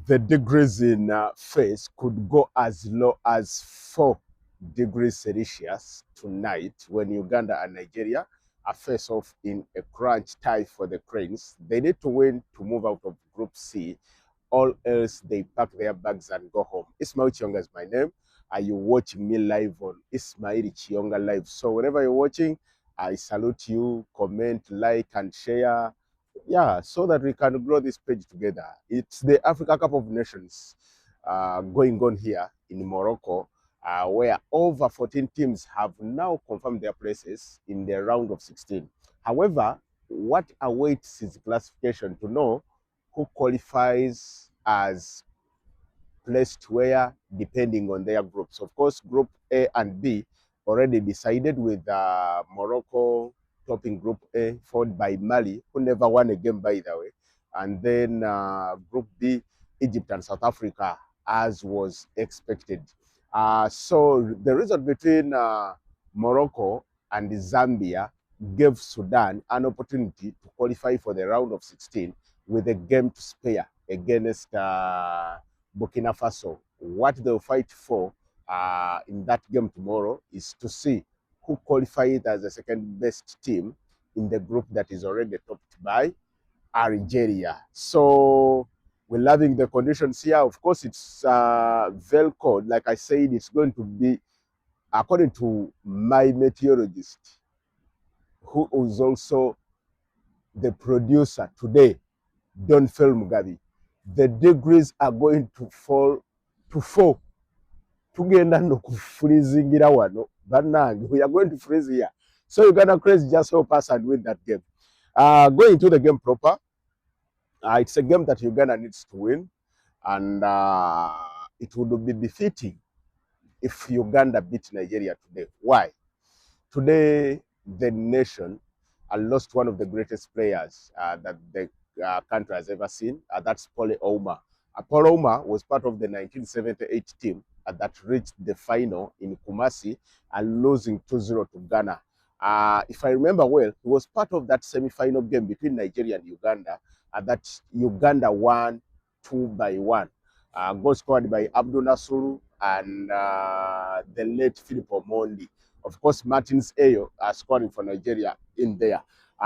The degrees in face could go as low as 4 degrees Celsius tonight when Uganda and Nigeria are face off in a crunch tie for the Cranes. They need to win to move out of Group C. All else, they pack their bags and go home. Ismail Chionga is my name. Are you watching me live on Ismail Chionga Live? So wherever you're watching, I salute you. Comment, like, and share. Yeah, so that we can grow this page together. It's the Africa Cup of Nations going on here in Morocco, where over 14 teams have now confirmed their places in the round of 16. However, what awaits is classification to know who qualifies as placed where depending on their groups. Of course, Group A and B already decided with Morocco topping Group A, followed by Mali, who never won a game by the way. And then Group B, Egypt and South Africa, as was expected. So the result between Morocco and Zambia gave Sudan an opportunity to qualify for the round of 16 with a game to spare against Burkina Faso. What they'll fight for in that game tomorrow is to see who qualified as the second best team in the group that is already topped by Algeria. So we're loving the conditions here. Of course, it's very cold. Like I said, it's going to be, according to my meteorologist, who is also the producer today, Don Fel Mugabe, the degrees are going to fall to 4. Tugenda no kufreezingira wano. Bannange, we are going to freeze here. So Uganda Cranes just help us and win that game. Going to the game proper, it's a game that Uganda needs to win, and it would be befitting if Uganda beat Nigeria today. Why? Today, the nation lost one of the greatest players that the country has ever seen. That's Paul Ouma. Paul Ouma was part of the 1978 team that reached the final in Kumasi and losing 2-0 to Ghana. If I remember well, he was part of that semi-final game between Nigeria and Uganda that Uganda won 2-1. Goal scored by Abdul Nasuru and the late Philip Omondi. Of course, Martins Ayo scoring for Nigeria in there.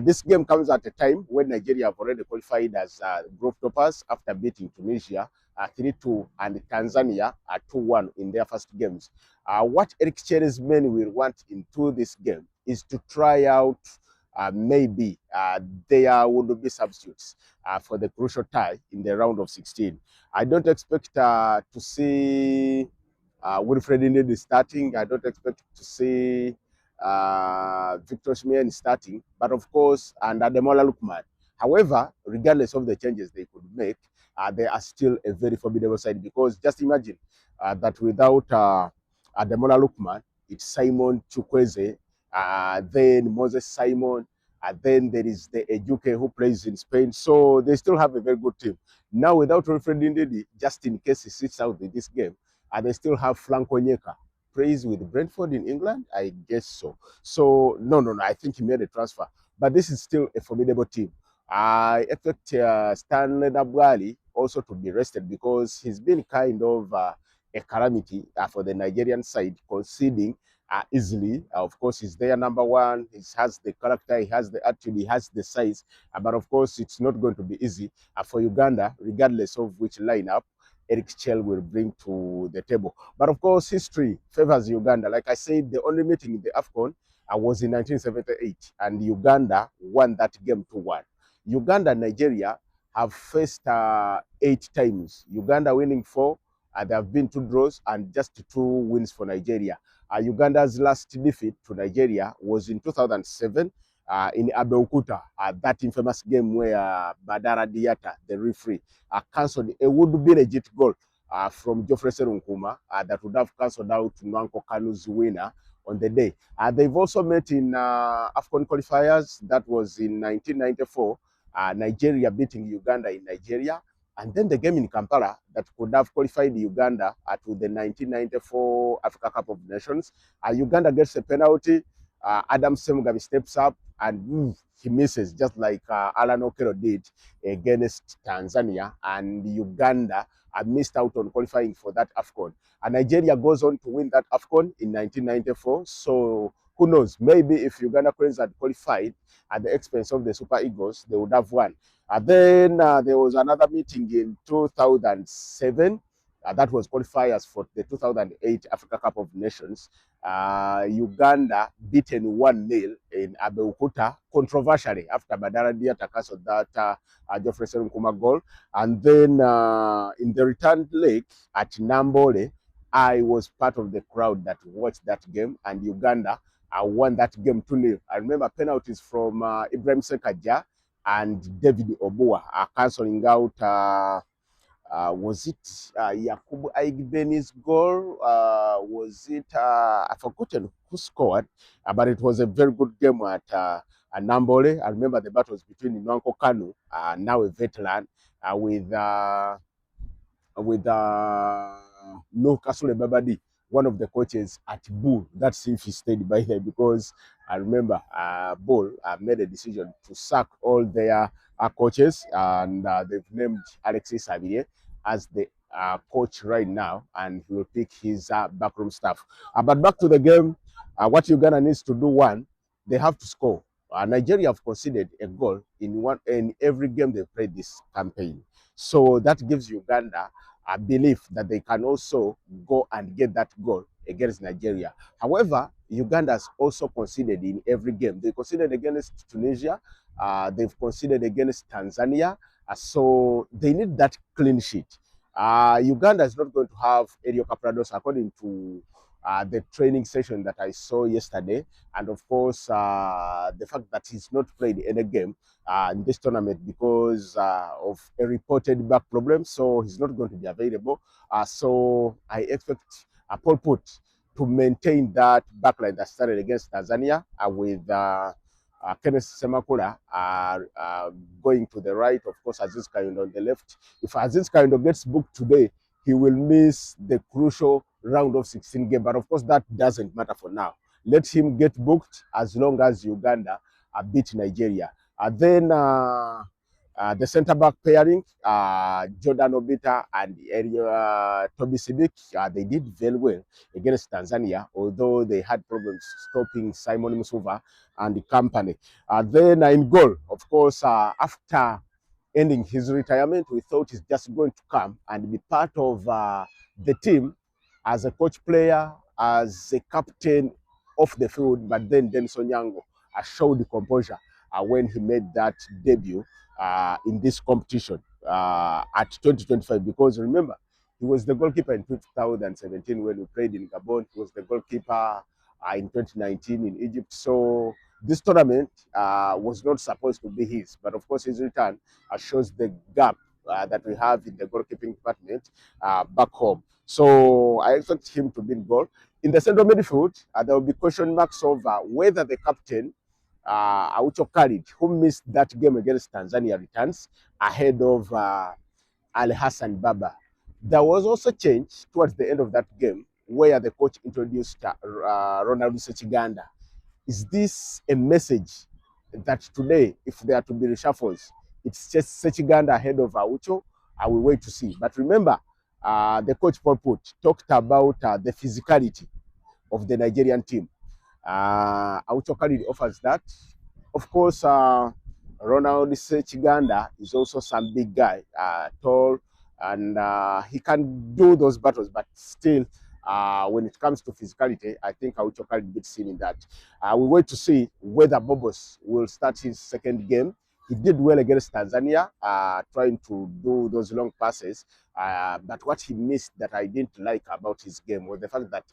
This game comes at a time when Nigeria have already qualified as group toppers after beating Tunisia 3-2 and Tanzania 2-1 in their first games. What Eric Cherry's men will want into this game is to try out maybe there would be substitutes for the crucial tie in the round of 16. I don't expect to see Wilfred Ndidi starting. I don't expect to see Victor Osimhen starting, but of course, and Ademola Lookman. However, regardless of the changes they could make, they are still a very formidable side because just imagine that without Ademola Lookman, it's Simon Chukwueze, then Moses Simon, and then there is the Ejuke who plays in Spain. So they still have a very good team. Now, without Wilfred Ndidi, just in case he sits out in this game, and they still have Frank Onyeka, plays with Brentford in England, I guess so. So, no, I think he made a transfer. But this is still a formidable team. I expect Stanley Nabwali also to be rested because he's been kind of a calamity for the Nigerian side, conceding easily. Of course, he's their number one. He has the character, he has the attitude, he has the size. But of course, it's not going to be easy for Uganda, regardless of which lineup Eric Chell will bring to the table. But of course, history favors Uganda. Like I said, the only meeting in the AFCON was in 1978, and Uganda won that game 2-1. Uganda and Nigeria have faced 8 times. Uganda winning 4, there have been 2 draws and just 2 wins for Nigeria. Uganda's last defeat to Nigeria was in 2007 in Abeokuta, that infamous game where Badara Diata, the referee, cancelled a would-be legit goal from Geoffrey Serunkuma that would have cancelled out Nwanko Kanu's winner on the day. They've also met in AFCON qualifiers. That was in 1994, Nigeria beating Uganda in Nigeria. And then the game in Kampala that could have qualified Uganda to the 1994 Africa Cup of Nations. Uganda gets a penalty. Adam Semugabi steps up and he misses, just like Alan Okello did against Tanzania, and Uganda missed out on qualifying for that AFCON. And Nigeria goes on to win that AFCON in 1994. So who knows? Maybe if Uganda Cranes had qualified at the expense of the Super Eagles, they would have won. Then there was another meeting in 2007. That was qualifiers for the 2008 Africa Cup of Nations. Uganda beaten 1-0 in Abeokuta, controversially, after Badara Diata canceled that Geoffrey Serunkuma goal. And then in the return leg at Nambole, I was part of the crowd that watched that game, and Uganda won that game 2-0. I remember penalties from Ibrahim Sekaja and David Obua cancelling out was it Yakubu Aigbeni's goal? Was it I've forgotten who scored, but it was a very good game at Nambole. I remember the battles between Nwanko Kanu, now a veteran, with No Kasule Babadi, one of the coaches at Bull. That's if he stayed by there, because I remember Bull made a decision to sack all their coaches, and they've named Alexis Xavier as the coach right now, and he will pick his backroom staff. But back to the game, what Uganda needs to do, one, they have to score. Nigeria have conceded a goal in every game they played this campaign. So that gives Uganda a belief that they can also go and get that goal against Nigeria. However, Uganda has also conceded in every game. They conceded against Tunisia, they've conceded against Tanzania, so they need that clean sheet. Uganda is not going to have Elio Caprados, according to the training session that I saw yesterday, and of course the fact that he's not played any game in this tournament because of a reported back problem, so he's not going to be available. So I expect Paul Put to maintain that backline that started against Tanzania with Kenneth Semakula going to the right, of course Aziz Kayondo on the left. If Aziz Kayondo gets booked today, he will miss the crucial round of 16 game, but of course that doesn't matter for now. Let him get booked as long as Uganda beat Nigeria. Then the centre back pairing, Jordan Obita and Toby Sibik, they did very well against Tanzania, although they had problems stopping Simon Musuva and the company. Then in goal, of course, after ending his retirement, we thought he's just going to come and be part of the team as a coach player, as a captain off the field. But then Dennis Onyango showed the composure when he made that debut in this competition at 2025, because remember, he was the goalkeeper in 2017 when we played in Gabon. He was the goalkeeper in 2019 in Egypt. So this tournament was not supposed to be his, but of course his return shows the gap that we have in the goalkeeping department back home. So I expect him to be in goal. In the central midfield, there will be question marks over whether the captain, Aucho Khalid, who missed that game against Tanzania, returns ahead of Ali Hassan Baba. There was also change towards the end of that game where the coach introduced Ronald Sechiganda. Is this a message that today, if there are to be reshuffles, it's just Sechiganda ahead of Aucho? I will wait to see. But remember, the coach Paul Put talked about the physicality of the Nigerian team. Aucho Khalid offers that. Of course, Ronald Sechiganda is also some big guy, tall, and he can do those battles, but still, when it comes to physicality, I think Aucho Khalid beats him in that. We wait to see whether Bobos will start his second game. He did well against Tanzania, trying to do those long passes, but what he missed that I didn't like about his game was the fact that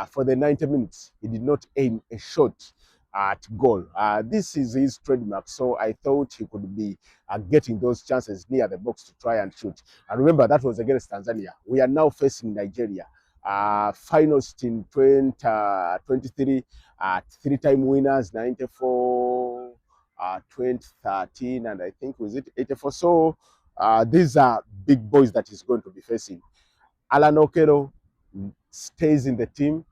for the 90 minutes, he did not aim a shot at goal. This is his trademark, so I thought he could be getting those chances near the box to try and shoot. And remember, that was against Tanzania. We are now facing Nigeria. Finalists in 2023, three-time winners, 94, 2013, and I think was it 84. So these are big boys that he's going to be facing. Alan Okello stays in the team.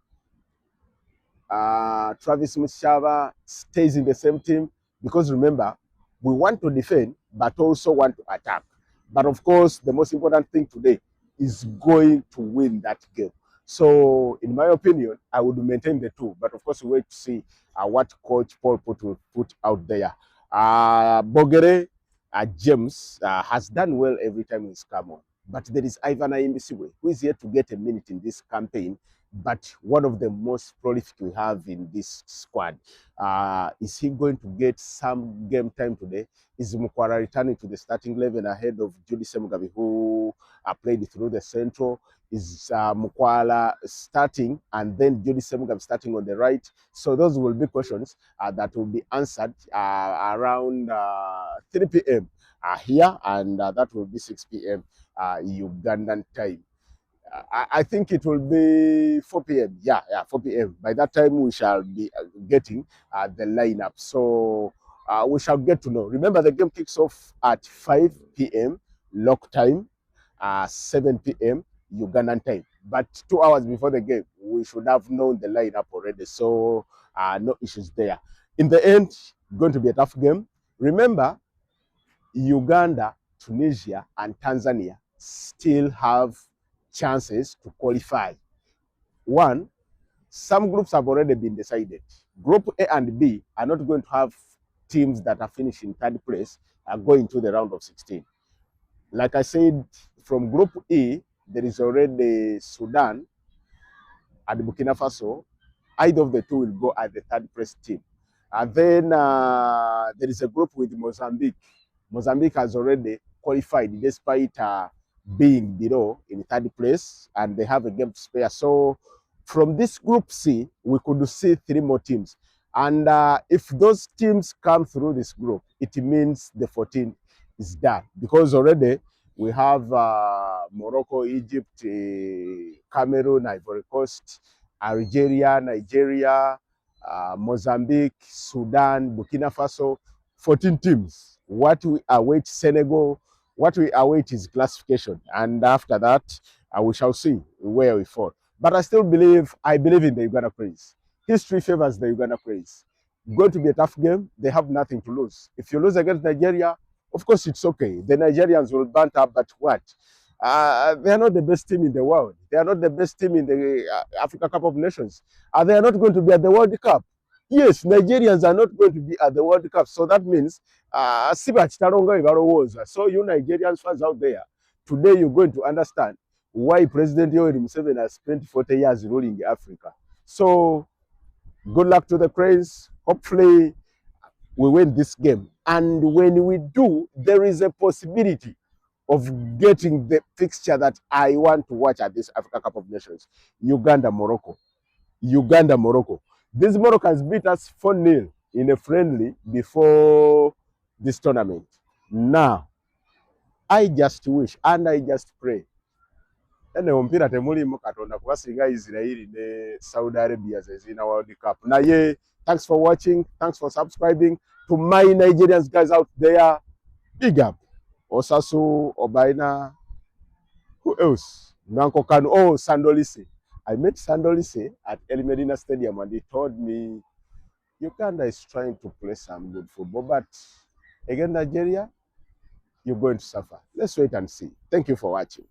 Travis Mushaba stays in the same team. because remember, we want to defend, but also want to attack. But of course, the most important thing today is going to win that game. So, in my opinion, I would maintain the two. But of course, we wait to see what Coach Paul will put out there. Bogere James has done well every time he's come on. But there is Ivan Ayimisiwe, who is yet to get a minute in this campaign, but one of the most prolific we have in this squad. Is he going to get some game time today? Is Mukwala returning to the starting 11 ahead of Judy Semugabi, who played through the central? Is Mukwala starting and then Judy Semugabi starting on the right? So those will be questions that will be answered around 3 p.m. Here, and that will be 6 p.m. Ugandan time. I think it will be 4 p.m. Yeah, 4 p.m. By that time, we shall be getting the lineup. So we shall get to know. Remember, the game kicks off at 5 p.m. local time, 7 p.m. Ugandan time. But 2 hours before the game, we should have known the lineup already. So no issues there. In the end, going to be a tough game. Remember, Uganda, Tunisia, and Tanzania still have chances to qualify. One, some groups have already been decided. Group A and B are not going to have teams that are finishing third place are going to the round of 16. Like I said, from Group E, there is already Sudan and Burkina Faso. Either of the two will go as the third place team. And then there is a group with Mozambique. Mozambique has already qualified despite being below in third place, and they have a game to spare. So from this group C, we could see 3 more teams. And if those teams come through this group, it means the 14 is done, because already we have Morocco, Egypt, Cameroon, Ivory Coast, Algeria, Nigeria, Mozambique, Sudan, Burkina Faso, 14 teams. What we await Senegal, what we await is classification. And after that, we shall see where we fall. But I believe in the Uganda Cranes. History favors the Uganda Cranes. Going to be a tough game. They have nothing to lose. If you lose against Nigeria, of course it's okay. The Nigerians will burn up, but what? They are not the best team in the world. They are not the best team in the Africa Cup of Nations. They are not going to be at the World Cup. Yes, Nigerians are not going to be at the World Cup. So that means, so you Nigerians fans out there, today you're going to understand why President Yoweri Museveni has spent 40 years ruling Africa. So good luck to the Cranes. Hopefully we win this game. And when we do, there is a possibility of getting the fixture that I want to watch at this Africa Cup of Nations. Uganda, Morocco. Uganda, Morocco. These Moroccans beat us 4-0 in a friendly before this tournament. Now, I just wish and I just pray. Ene ompira temulimu Katonda kuba singa Israel ne Saudi Arabia zezina World Cup. Naye, thanks for watching. Thanks for subscribing. To my Nigerians guys out there, big up. Osasu, Obaina, who else? Nanko Kanu. Oh, Sandolise. I met Sandolise at El Medina Stadium and he told me Uganda is trying to play some good football, but against Nigeria, you're going to suffer. Let's wait and see. Thank you for watching.